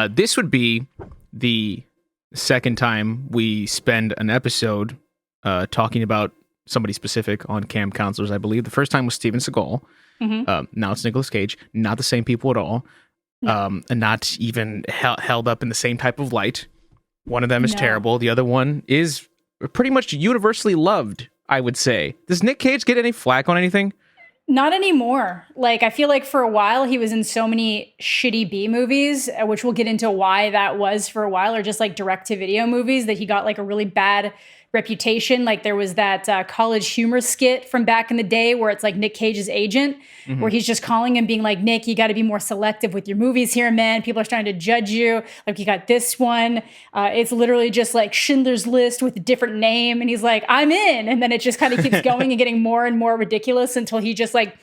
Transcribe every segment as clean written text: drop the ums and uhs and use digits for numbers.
This would be the second time we spend an episode talking about somebody specific on camp counselors, I believe. The first time was Steven Seagal. Now it's Nicolas Cage. Not the same people at all. No. And not even held up in the same type of light. One of them is terrible. The other one is pretty much universally loved, I would say. Does Nick Cage get any flack on anything? Not anymore. Like, I feel like for a while he was in so many shitty B movies, which we'll get into why that was for a while, or just like direct-to-video movies, that he got like a really bad reputation. Like there was that College Humor skit from back in the day where it's like Nick Cage's agent, where he's just calling him being like, Nick, you got to be more selective with your movies here, man. People are trying to judge you. Like, you got this one. It's literally just like Schindler's List with a different name. And he's like, I'm in. And then it just kind of keeps going and getting more and more ridiculous until he just like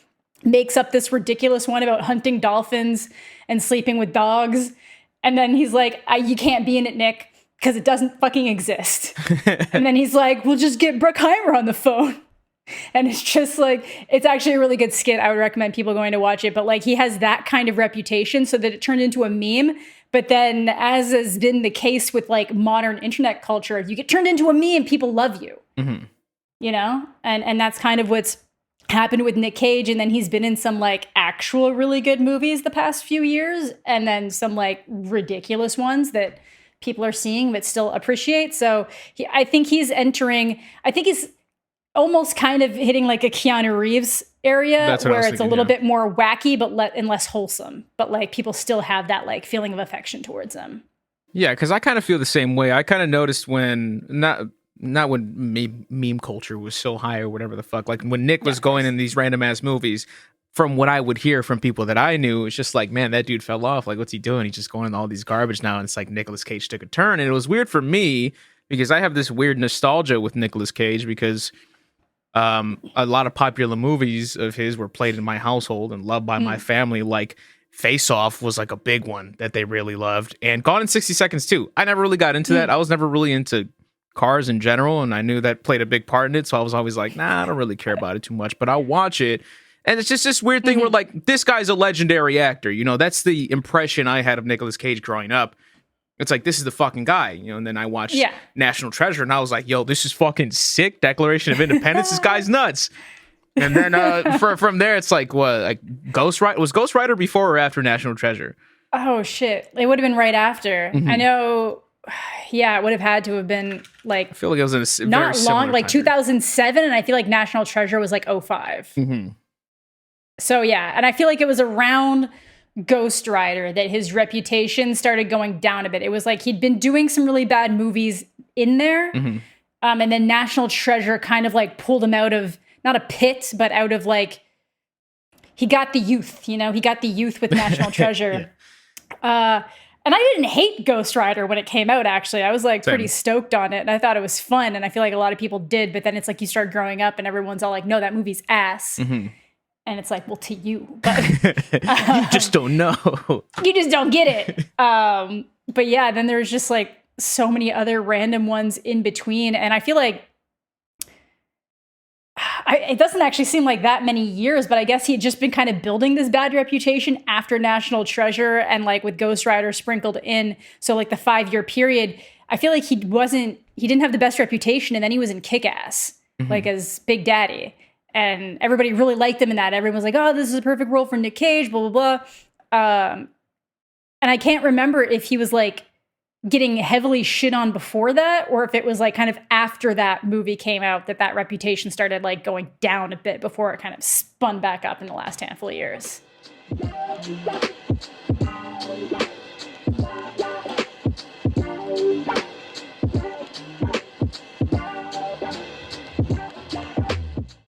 makes up this ridiculous one about hunting dolphins and sleeping with dogs. And then he's like, you can't be in it, Nick, because it doesn't fucking exist. And then he's like, we'll just get Bruckheimer on the phone. And it's just like, it's actually a really good skit. I would recommend people going to watch it. But like, he has that kind of reputation so that it turned into a meme. But then, as has been the case with like modern internet culture, you get turned into a meme, people love you. You know? And that's kind of what's happened with Nick Cage. And then he's been in some like actual really good movies the past few years. And then some like ridiculous ones that people are seeing but still appreciate. So I think he's almost kind of hitting like a Keanu Reeves area where it's a little bit more wacky but less wholesome. But like people still have that like feeling of affection towards him. Yeah, because I kind of feel the same way. I kind of noticed when not when meme culture was so high or whatever the fuck. Like when Nick was going in these random ass movies, from what I would hear from people that I knew, it's just like, man, that dude fell off. Like, what's he doing? He's just going in all these garbage now. And it's like Nicolas Cage took a turn. And it was weird for me because I have this weird nostalgia with Nicolas Cage because a lot of popular movies of his were played in my household and loved by my family. Like Face Off was like a big one that they really loved. And Gone in 60 Seconds too. I never really got into that. I was never really into cars in general. And I knew that played a big part in it. So I was always like, nah, I don't really care about it too much. But I'll watch it. And it's just this weird thing where like, this guy's a legendary actor. You know, that's the impression I had of Nicolas Cage growing up. It's like, this is the fucking guy, you know, and then I watched National Treasure and I was like, yo, this is fucking sick. Declaration of Independence. This guy's nuts. And then from there, it's like, what, like Ghost Rider? Was Ghost Rider before or after National Treasure? Oh, shit. It would have been right after. I know, it would have had to have been like, I feel like it was in a not very long, like time 2007. And I feel like National Treasure was like 05. So, yeah. And I feel like it was around Ghost Rider that his reputation started going down a bit. It was like he'd been doing some really bad movies in there. And then National Treasure kind of like pulled him out of, not a pit, but out of like, he got the youth, you know, he got the youth with National Treasure. And I didn't hate Ghost Rider when it came out, actually. I was like pretty stoked on it and I thought it was fun. And I feel like a lot of people did, but then it's like you start growing up and everyone's all like, no, that movie's ass. And it's like, well, to you, but you just don't know. You just don't get it. But yeah, then there's just like so many other random ones in between. And I feel like it doesn't actually seem like that many years, but I guess he had just been kind of building this bad reputation after National Treasure and like with Ghost Rider sprinkled in. So like the 5-year period, I feel like he didn't have the best reputation. And then he was in Kick-Ass, like as Big Daddy. And everybody really liked him in that. Everyone was like, oh, this is a perfect role for Nick Cage, blah, blah, blah. And I can't remember if he was like getting heavily shit on before that, or if it was like kind of after that movie came out that reputation started like going down a bit before it kind of spun back up in the last handful of years.